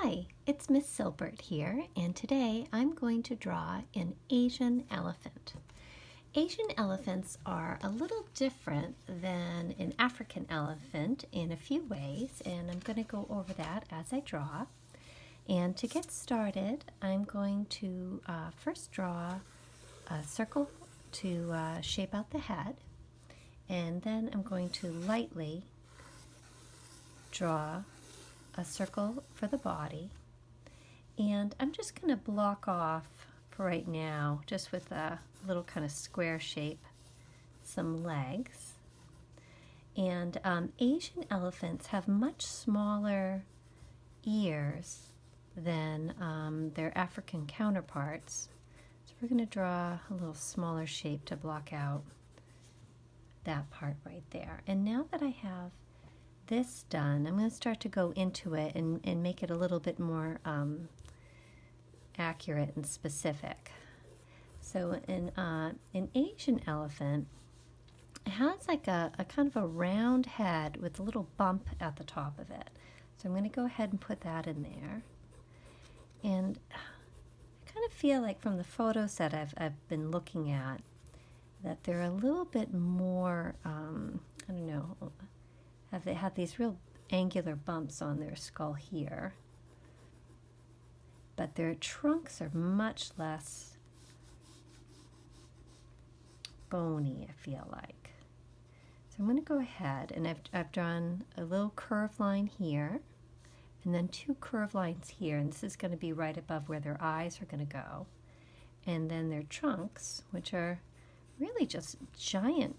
Hi, it's Miss Silbert here, and today I'm going to draw an Asian elephant. Asian elephants are a little different than an African elephant in a few ways, and I'm going to go over that as I draw. And to get started, I'm going to first draw a circle to shape out the head, and then I'm going to lightly draw a circle for the body, and I'm just going to block off for right now, just with a little kind of square shape, some legs. And Asian elephants have much smaller ears than their African counterparts, so we're going to draw a little smaller shape to block out that part right there. And now that I have this done, I'm going to start to go into it and make it a little bit more accurate and specific. So an Asian elephant has like a kind of a round head with a little bump at the top of it. So I'm going to go ahead and put that in there. And I kind of feel like from the photos that I've been looking at that they're a little bit more, I don't know, they have these real angular bumps on their skull here, but their trunks are much less bony, I feel like. So I'm going to go ahead and I've drawn a little curved line here and then two curved lines here, and this is going to be right above where their eyes are going to go. And then their trunks, which are really just giant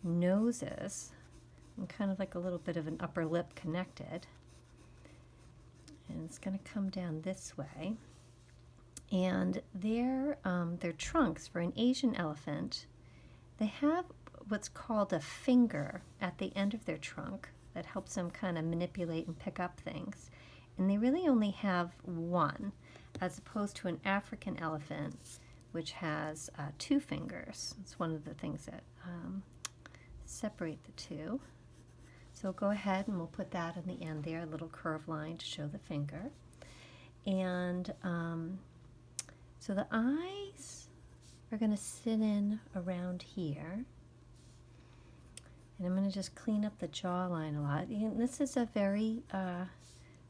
noses, and kind of like a little bit of an upper lip connected. And it's going to come down this way. And their trunks for an Asian elephant, they have what's called a finger at the end of their trunk that helps them kind of manipulate and pick up things. And they really only have one, as opposed to an African elephant, which has two fingers. It's one of the things that separate the two. So go ahead and we'll put that in the end there, a little curved line to show the finger. And so the eyes are going to sit in around here. And I'm going to just clean up the jawline a lot. And this is a very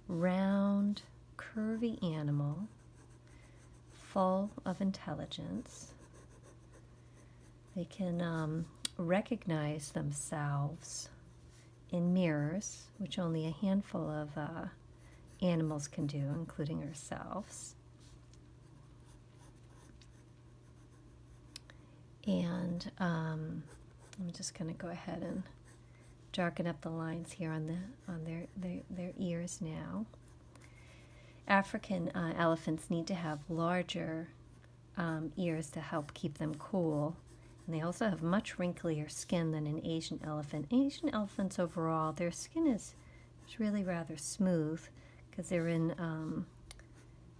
round, curvy animal, full of intelligence. They can recognize themselves in mirrors, which only a handful of animals can do, including ourselves. And I'm just going to go ahead and darken up the lines here on their ears now. African elephants need to have larger ears to help keep them cool. And they also have much wrinklier skin than an Asian elephant. Asian elephants overall, their skin is really rather smooth because they're in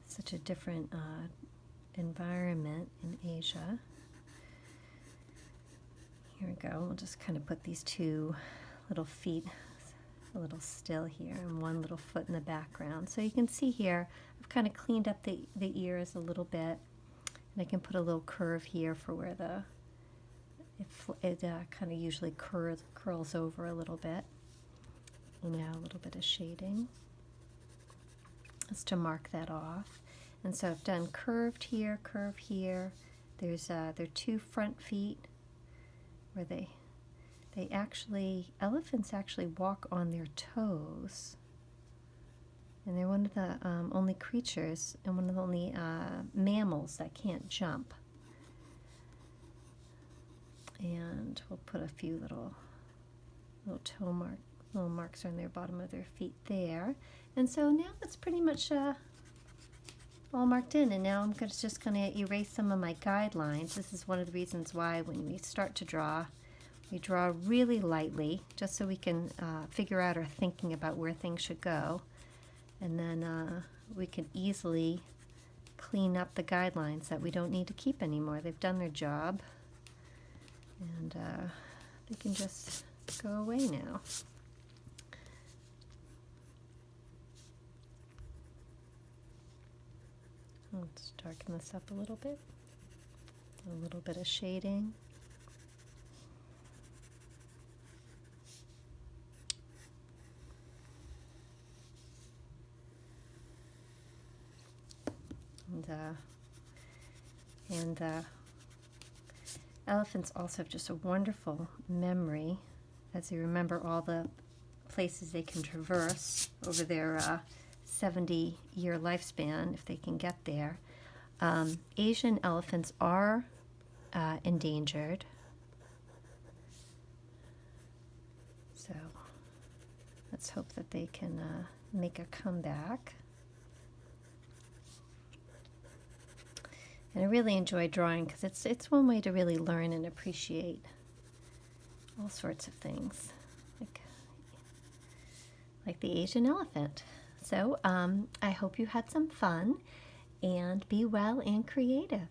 such a different environment in Asia. Here we go. We'll just kind of put these two little feet a little still here and one little foot in the background. So you can see here, I've kind of cleaned up the ears a little bit. And I can put a little curve here for where it kind of usually curls over a little bit. And now a little bit of shading just to mark that off. And so I've done curved here, curve here. There's their two front feet where elephants actually walk on their toes. And they're one of the only creatures and one of the only mammals that can't jump. And we'll put a few little little marks on their bottom of their feet there. And so now it's pretty much all marked in. And now I'm just going to erase some of my guidelines. This is one of the reasons why when we start to draw, we draw really lightly, just so we can figure out our thinking about where things should go. And then we can easily clean up the guidelines that we don't need to keep anymore. They've done their job. And they can just go away now. Let's darken this up a little bit of shading. And elephants also have just a wonderful memory, as they remember all the places they can traverse over their 70-year lifespan if they can get there. Asian elephants are endangered, so let's hope that they can make a comeback. And I really enjoy drawing because it's one way to really learn and appreciate all sorts of things, like the Asian elephant. So I hope you had some fun, and be well and creative.